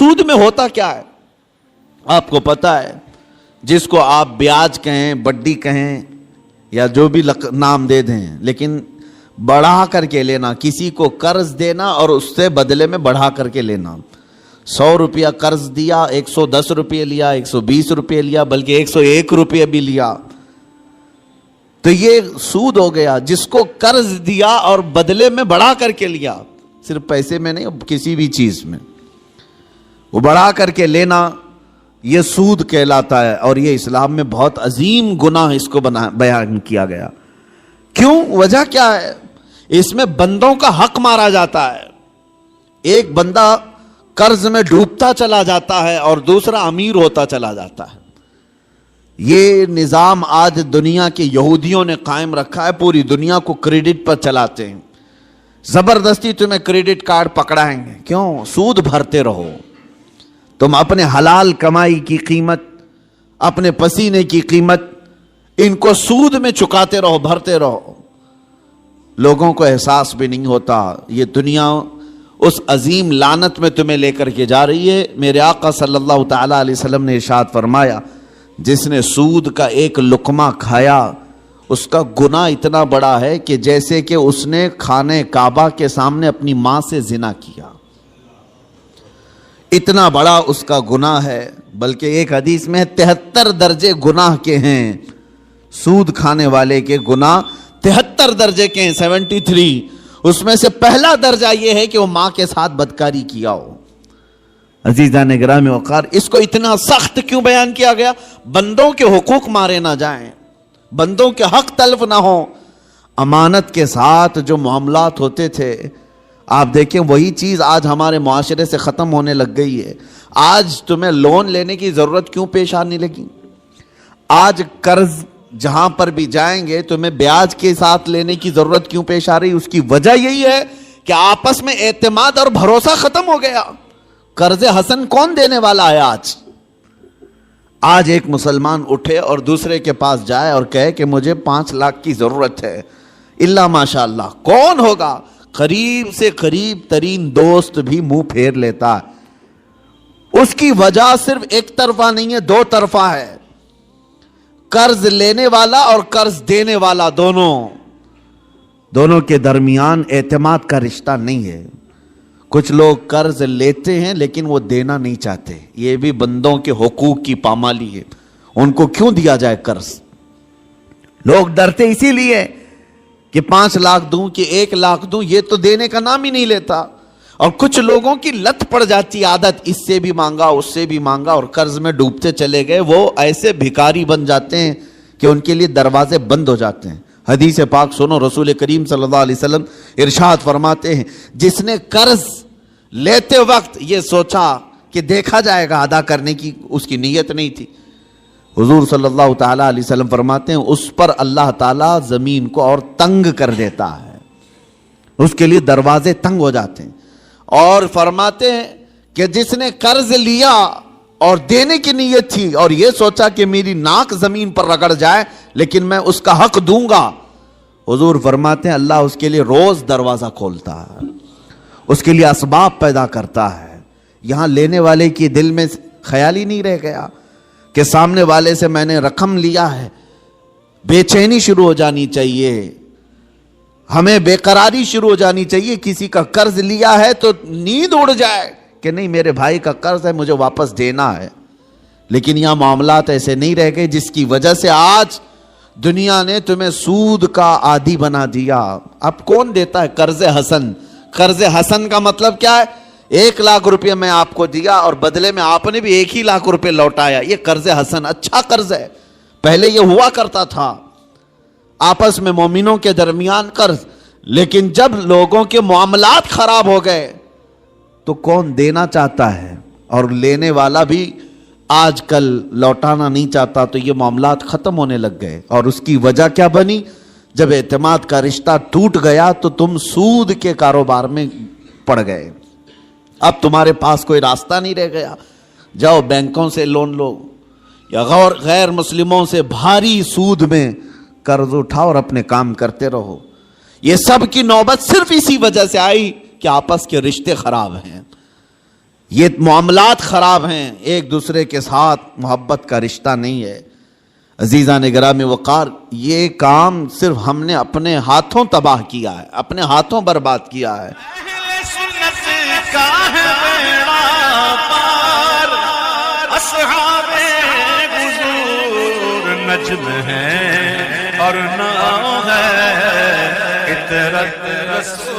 سود میں ہوتا کیا ہے آپ کو پتا ہے؟ جس کو آپ بیاج کہیں، بڈی کہیں، یا جو بھی نام دے دیں، لیکن بڑھا کر کے لینا، کسی کو قرض دینا اور اس سے بدلے میں بڑھا کر کے لینا. 100 روپیہ قرض دیا، 110 روپے لیا، 120 روپے لیا، بلکہ 101 روپے بھی لیا، تو یہ سود ہو گیا. جس کو قرض دیا اور بدلے میں بڑھا کر کے لیا، صرف پیسے میں نہیں، کسی بھی چیز میں وہ بڑھا کر کے لینا، یہ سود کہلاتا ہے. اور یہ اسلام میں بہت عظیم گناہ اس کو بیان کیا گیا. کیوں؟ وجہ کیا ہے؟ اس میں بندوں کا حق مارا جاتا ہے. ایک بندہ قرض میں ڈوبتا چلا جاتا ہے اور دوسرا امیر ہوتا چلا جاتا ہے. یہ نظام آج دنیا کے یہودیوں نے قائم رکھا ہے. پوری دنیا کو کریڈٹ پر چلاتے ہیں. زبردستی تمہیں کریڈٹ کارڈ پکڑائیں گے. کیوں؟ سود بھرتے رہو. تم اپنے حلال کمائی کی قیمت، اپنے پسینے کی قیمت ان کو سود میں چکاتے رہو، بھرتے رہو. لوگوں کو احساس بھی نہیں ہوتا. یہ دنیا اس عظیم لعنت میں تمہیں لے کر کے جا رہی ہے. میرے آقا صلی اللہ تعالی علیہ وسلم نے ارشاد فرمایا، جس نے سود کا ایک لقمہ کھایا اس کا گناہ اتنا بڑا ہے کہ جیسے کہ اس نے خانہ کعبہ کے سامنے اپنی ماں سے زنا کیا. اتنا بڑا اس کا گناہ ہے. بلکہ ایک حدیث میں 73 درجے گناہ کے ہیں. سود کھانے والے کے گناہ 73 درجے کے ہیں، 73. اس میں سے پہلا درجہ یہ ہے کہ وہ ماں کے ساتھ بدکاری کیا ہو. عزیزان گرامی وقار، اس کو اتنا سخت کیوں بیان کیا گیا؟ بندوں کے حقوق مارے نہ جائیں، بندوں کے حق تلف نہ ہوں. امانت کے ساتھ جو معاملات ہوتے تھے، آپ دیکھیں وہی چیز آج ہمارے معاشرے سے ختم ہونے لگ گئی ہے. آج تمہیں لون لینے کی ضرورت کیوں پیش آنے لگی؟ آج قرض جہاں پر بھی جائیں گے تمہیں بیاج کے ساتھ لینے کی ضرورت کیوں پیش آ رہی؟ اس کی وجہ یہی ہے کہ آپس میں اعتماد اور بھروسہ ختم ہو گیا. قرض حسن کون دینے والا ہے آج ایک مسلمان اٹھے اور دوسرے کے پاس جائے اور کہے کہ مجھے 5 لاکھ کی ضرورت ہے، اللہ ماشاء اللہ کون ہوگا؟ قریب سے قریب ترین دوست بھی منہ پھیر لیتا ہے. اس کی وجہ صرف ایک طرفہ نہیں ہے، 2 طرفہ ہے. قرض لینے والا اور قرض دینے والا دونوں کے درمیان اعتماد کا رشتہ نہیں ہے. کچھ لوگ قرض لیتے ہیں لیکن وہ دینا نہیں چاہتے. یہ بھی بندوں کے حقوق کی پامالی ہے. ان کو کیوں دیا جائے قرض؟ لوگ ڈرتے اسی لیے کہ 5 لاکھ دوں کہ 1 لاکھ دوں، یہ تو دینے کا نام ہی نہیں لیتا. اور کچھ لوگوں کی لت پڑ جاتی عادت، اس سے بھی مانگا اس سے بھی مانگا اور قرض میں ڈوبتے چلے گئے. وہ ایسے بھکاری بن جاتے ہیں کہ ان کے لیے دروازے بند ہو جاتے ہیں. حدیث پاک سنو، رسول کریم صلی اللہ علیہ وسلم ارشاد فرماتے ہیں، جس نے قرض لیتے وقت یہ سوچا کہ دیکھا جائے گا، ادا کرنے کی اس کی نیت نہیں تھی، حضور صلی اللہ تعالیٰ علیہ وسلم فرماتے ہیں اس پر اللہ تعالیٰ زمین کو اور تنگ کر دیتا ہے. اس کے لیے دروازے تنگ ہو جاتے ہیں. اور فرماتے ہیں کہ جس نے قرض لیا اور دینے کی نیت تھی اور یہ سوچا کہ میری ناک زمین پر رگڑ جائے لیکن میں اس کا حق دوں گا، حضور فرماتے ہیں اللہ اس کے لیے روز دروازہ کھولتا ہے، اس کے لیے اسباب پیدا کرتا ہے. یہاں لینے والے کی دل میں خیال ہی نہیں رہ گیا کہ سامنے والے سے میں نے رقم لیا ہے. بے چینی شروع ہو جانی چاہیے، ہمیں بے قراری شروع ہو جانی چاہیے. کسی کا قرض لیا ہے تو نیند اڑ جائے کہ نہیں میرے بھائی کا قرض ہے مجھے واپس دینا ہے. لیکن یہاں معاملات ایسے نہیں رہ گئے، جس کی وجہ سے آج دنیا نے تمہیں سود کا عادی بنا دیا. اب کون دیتا ہے قرض حسن؟ قرض حسن کا مطلب کیا ہے؟ 1 لاکھ روپے میں آپ کو دیا اور بدلے میں آپ نے بھی 1 ہی لاکھ روپے لوٹایا. یہ قرض حسن اچھا قرض ہے. پہلے یہ ہوا کرتا تھا آپس میں مومنوں کے درمیان قرض، لیکن جب لوگوں کے معاملات خراب ہو گئے تو کون دینا چاہتا ہے اور لینے والا بھی آج کل لوٹانا نہیں چاہتا. تو یہ معاملات ختم ہونے لگ گئے. اور اس کی وجہ کیا بنی؟ جب اعتماد کا رشتہ ٹوٹ گیا تو تم سود کے کاروبار میں پڑ گئے. اب تمہارے پاس کوئی راستہ نہیں رہ گیا. جاؤ بینکوں سے لون لو یا غیر مسلموں سے بھاری سود میں قرض اٹھاؤ اور اپنے کام کرتے رہو. یہ سب کی نوبت صرف اسی وجہ سے آئی کہ آپس کے رشتے خراب ہیں. یہ معاملات خراب ہیں، ایک دوسرے کے ساتھ محبت کا رشتہ نہیں ہے۔ عزیزان گرامی وقار، یہ کام صرف ہم نے اپنے ہاتھوں تباہ کیا ہے، اپنے ہاتھوں برباد کیا ہے۔ اہل سنت کا ہے بیڑا پار، اصحاب حضور نجم ہے اور نام ہے عطرت رسول